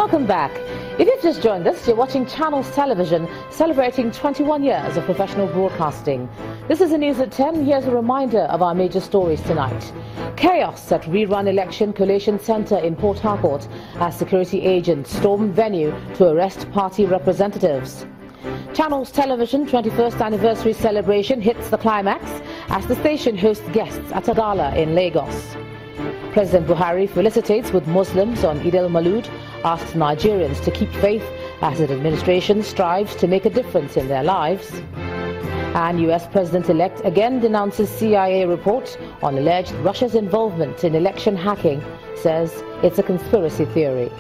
Welcome back. If you've just joined us, you're watching Channels Television celebrating 21 years of professional broadcasting. This is the news at 10. Here's a reminder of our major stories tonight. Chaos at Rerun Election Collation Centre in Port Harcourt as security agents storm venue to arrest party representatives. Channels Television 21st anniversary celebration hits the climax as the station hosts guests at a gala in Lagos. President Buhari felicitates with Muslims on Eid al-Maulud, asks Nigerians to keep faith as the administration strives to make a difference in their lives. And US President-elect again denounces CIA report on alleged Russia's involvement in election hacking, says it's a conspiracy theory.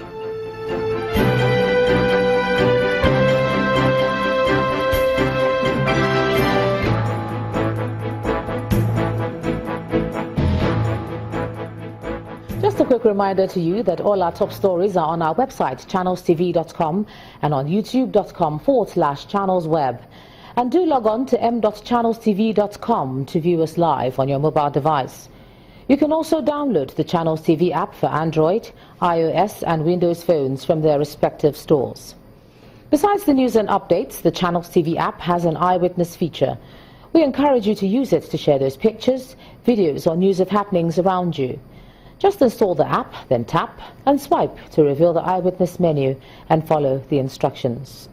Just a quick reminder to you that all our top stories are on our website, channelstv.com, and on youtube.com/channelsweb. And do log on to m.channelstv.com to view us live on your mobile device. You can also download the Channels TV app for Android, iOS and Windows phones from their respective stores. Besides the news and updates, the Channels TV app has an eyewitness feature. We encourage you to use it to share those pictures, videos or news of happenings around you. Just install the app, then tap and swipe to reveal the eyewitness menu and follow the instructions.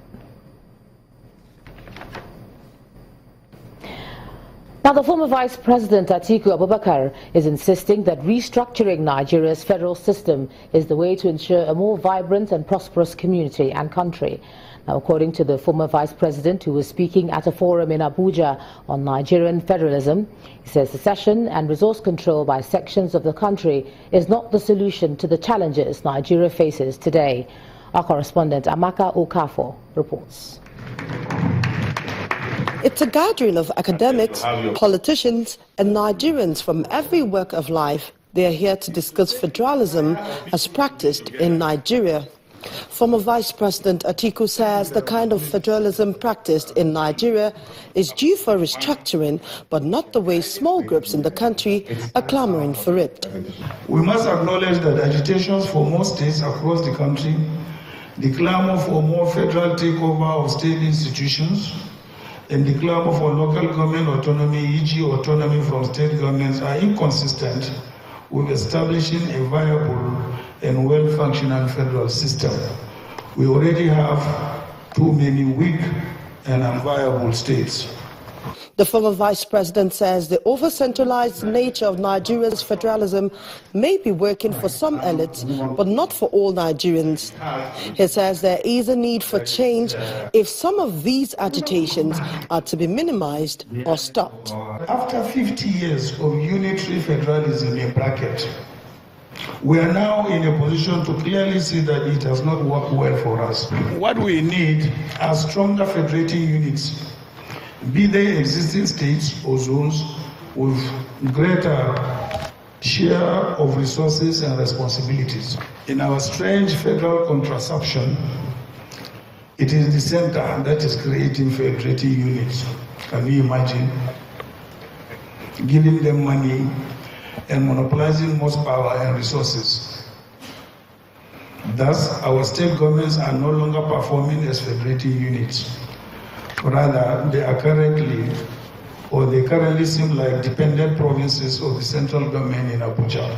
Now, the former Vice President Atiku Abubakar is insisting that restructuring Nigeria's federal system is the way to ensure a more vibrant and prosperous community and country. Now, according to the former Vice President, who was speaking at a forum in Abuja on Nigerian federalism, he says secession and resource control by sections of the country is not the solution to the challenges Nigeria faces today. Our correspondent Amaka Okafor reports. It's a gathering of academics, politicians and Nigerians from every walk of life. They are here to discuss federalism as practiced in Nigeria. Former Vice President Atiku says the kind of federalism practiced in Nigeria is due for restructuring, but not the way small groups in the country are clamoring for it. We must acknowledge that agitations for most states across the country, the clamor for more federal takeover of state institutions, and the clamor for local government autonomy, e.g. autonomy from state governments, are inconsistent with establishing a viable and well-functioning federal system. We already have too many weak and unviable states. The former Vice President says the over-centralized nature of Nigeria's federalism may be working for some elites, but not for all Nigerians. He says there is a need for change if some of these agitations are to be minimized or stopped. After 50 years of unitary federalism in bracket, we are now in a position to clearly see that it has not worked well for us. What we need are stronger federating units, be they existing states or zones with greater share of resources and responsibilities. In our strange federal contraception, it is the center that is creating federating units. Can you imagine? Giving them money and monopolizing most power and resources. Thus, our state governments are no longer performing as federating units. Rather, they currently seem like dependent provinces of the central government in Abuja.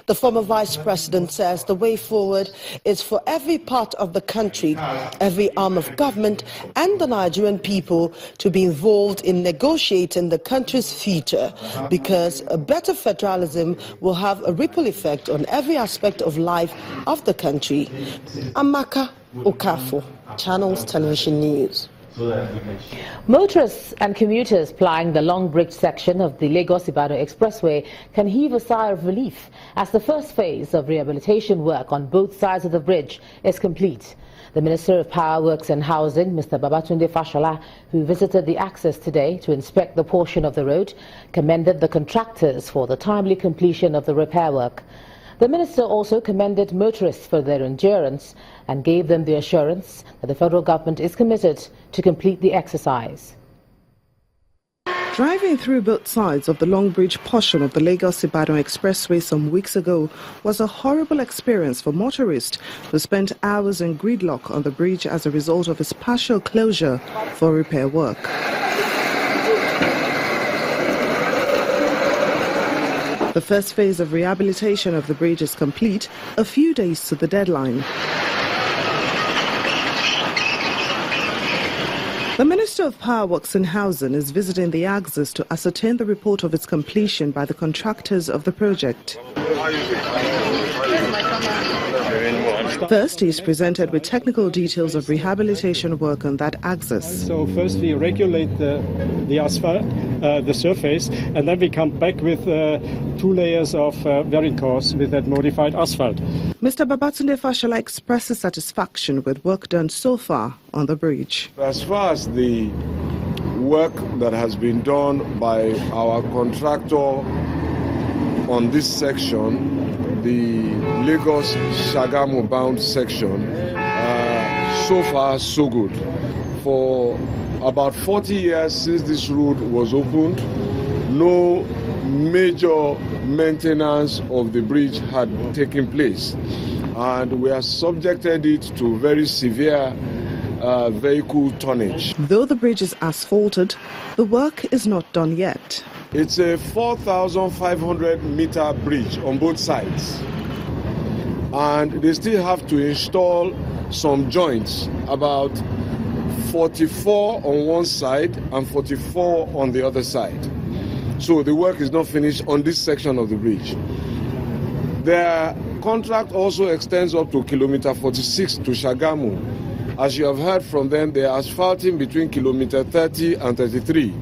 The former Vice President says the way forward is for every part of the country, every arm of government and the Nigerian people to be involved in negotiating the country's future, because a better federalism will have a ripple effect on every aspect of life of the country. Amaka Okafor, Channels Television News. Motorists and commuters plying the Long Bridge section of the Lagos-Ibadan Expressway can heave a sigh of relief as the first phase of rehabilitation work on both sides of the bridge is complete. The Minister of Power Works and Housing, Mr. Babatunde Fashola, who visited the access today to inspect the portion of the road, commended the contractors for the timely completion of the repair work. The minister also commended motorists for their endurance and gave them the assurance that the federal government is committed to complete the exercise. Driving through both sides of the Long Bridge portion of the Lagos-Ibadan Expressway some weeks ago was a horrible experience for motorists who spent hours in gridlock on the bridge as a result of its partial closure for repair work. The first phase of rehabilitation of the bridge is complete, a few days to the deadline. The Minister of Power, Works and Housing is visiting the axis to ascertain the report of its completion by the contractors of the project. First, he is presented with technical details of rehabilitation work on that axis. So first we regulate the asphalt, the surface, and then we come back with 2 layers of very coarse with that modified asphalt. Mr. Babatunde Fashola expresses satisfaction with work done so far on the bridge. As far as the work that has been done by our contractor on this section, the Lagos-Shagamu bound section, so far so good. For about 40 years since this road was opened, no major maintenance of the bridge had taken place, and we have subjected it to very severe vehicle tonnage. Though the bridge is asphalted, the work is not done yet. It's a 4,500 meter bridge on both sides, and they still have to install some joints, about 44 on one side and 44 on the other side. So the work is not finished on this section of the bridge. Their contract also extends up to kilometer 46 to Shagamu. As you have heard from them, they are asphalting between kilometer 30 and 33.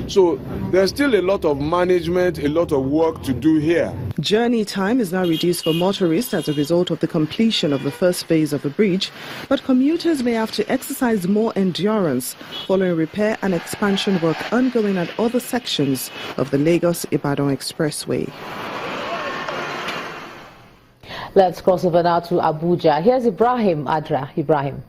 So there's still a lot of management, a lot of work to do here. Journey time is now reduced for motorists as a result of the completion of the first phase of the bridge, but commuters may have to exercise more endurance following repair and expansion work ongoing at other sections of the Lagos-Ibadan Expressway. Let's cross over now to Abuja. Here's Ibrahim Adra. Ibrahim.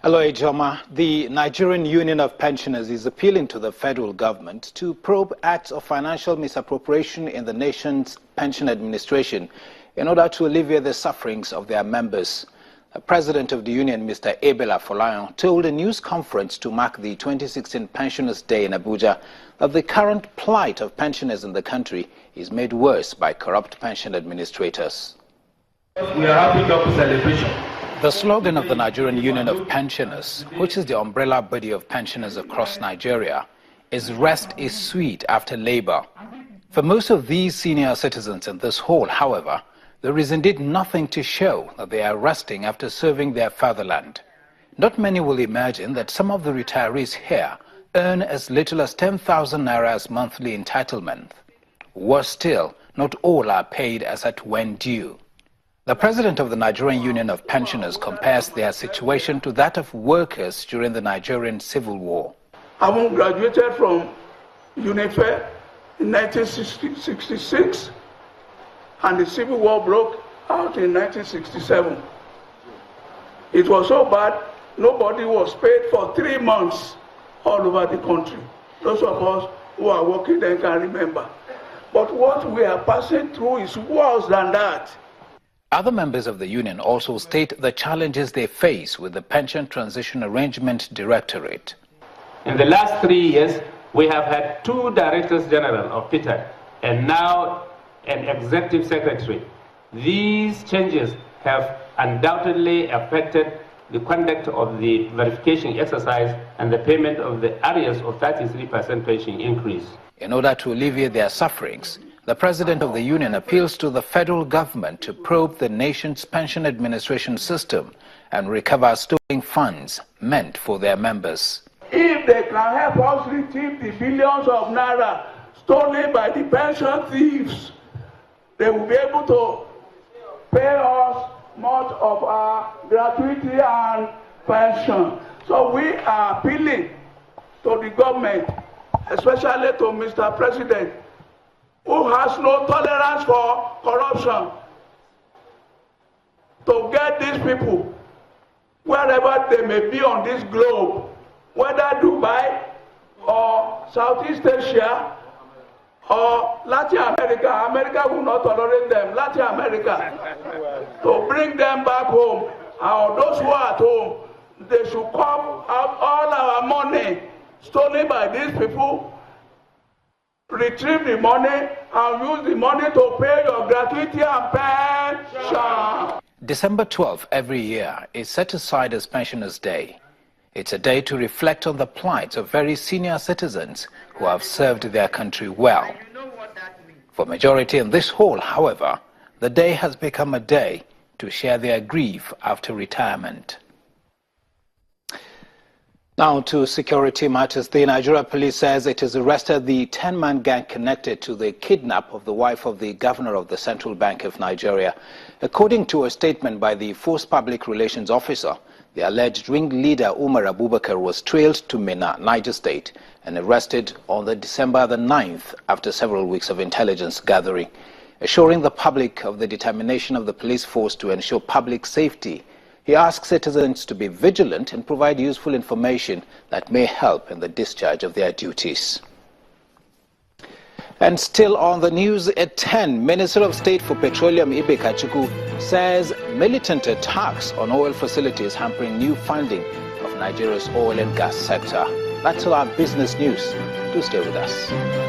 Hello, Ejoma. The Nigerian Union of Pensioners is appealing to the federal government to probe acts of financial misappropriation in the nation's pension administration in order to alleviate the sufferings of their members. The president of the union, Mr. Abel Afolayan, told a news conference to mark the 2016 Pensioners' Day in Abuja that the current plight of pensioners in the country is made worse by corrupt pension administrators. We are having double celebration. The slogan of the Nigerian Union of Pensioners, which is the umbrella body of pensioners across Nigeria, is "Rest is sweet after labor." For most of these senior citizens in this hall, however, there is indeed nothing to show that they are resting after serving their fatherland. Not many will imagine that some of the retirees here earn as little as 10,000 naira as monthly entitlement. Worse still, not all are paid as at when due. The president of the Nigerian Union of Pensioners compares their situation to that of workers during the Nigerian Civil War. I graduated from UNIFE in 1966, and the Civil War broke out in 1967. It was so bad, nobody was paid for 3 months all over the country. Those of us who are working then can remember. But what we are passing through is worse than that. Other members of the union also state the challenges they face with the Pension Transition Arrangement Directorate. In the last 3 years, we have had 2 Directors General of PTAC and now an Executive Secretary. These changes have undoubtedly affected the conduct of the verification exercise and the payment of the arrears of 33% pension increase. In order to alleviate their sufferings, the president of the union appeals to the federal government to probe the nation's pension administration system and recover stolen funds meant for their members. If they can help us retrieve the billions of naira stolen by the pension thieves, they will be able to pay us much of our gratuity and pension. So we are appealing to the government, especially to Mr. President, who has no tolerance for corruption, to get these people, wherever they may be on this globe, whether Dubai or Southeast Asia or Latin America. America will not tolerate them. Latin America, to bring them back home, or those who are at home, they should come out all our money stolen by these people, retrieve the money, and use the money to pay your gratuity and pension. December 12th every year is set aside as Pensioners' Day. It's a day to reflect on the plight of very senior citizens who have served their country well. For majority in this hall, however, the day has become a day to share their grief after retirement. Now to security matters. The Nigeria police says it has arrested the 10-man gang connected to the kidnap of the wife of the governor of the Central Bank of Nigeria. According to a statement by the Force Public Relations Officer, the alleged ringleader Umar Abubakar was trailed to Minna, Niger State, and arrested on December the 9th after several weeks of intelligence gathering. Assuring the public of the determination of the police force to ensure public safety, he asked citizens to be vigilant and provide useful information that may help in the discharge of their duties. And still on the news at 10, Minister of State for Petroleum Ibe Kachuku says militant attacks on oil facilities hampering new funding of Nigeria's oil and gas sector. That's all our business news. Do stay with us.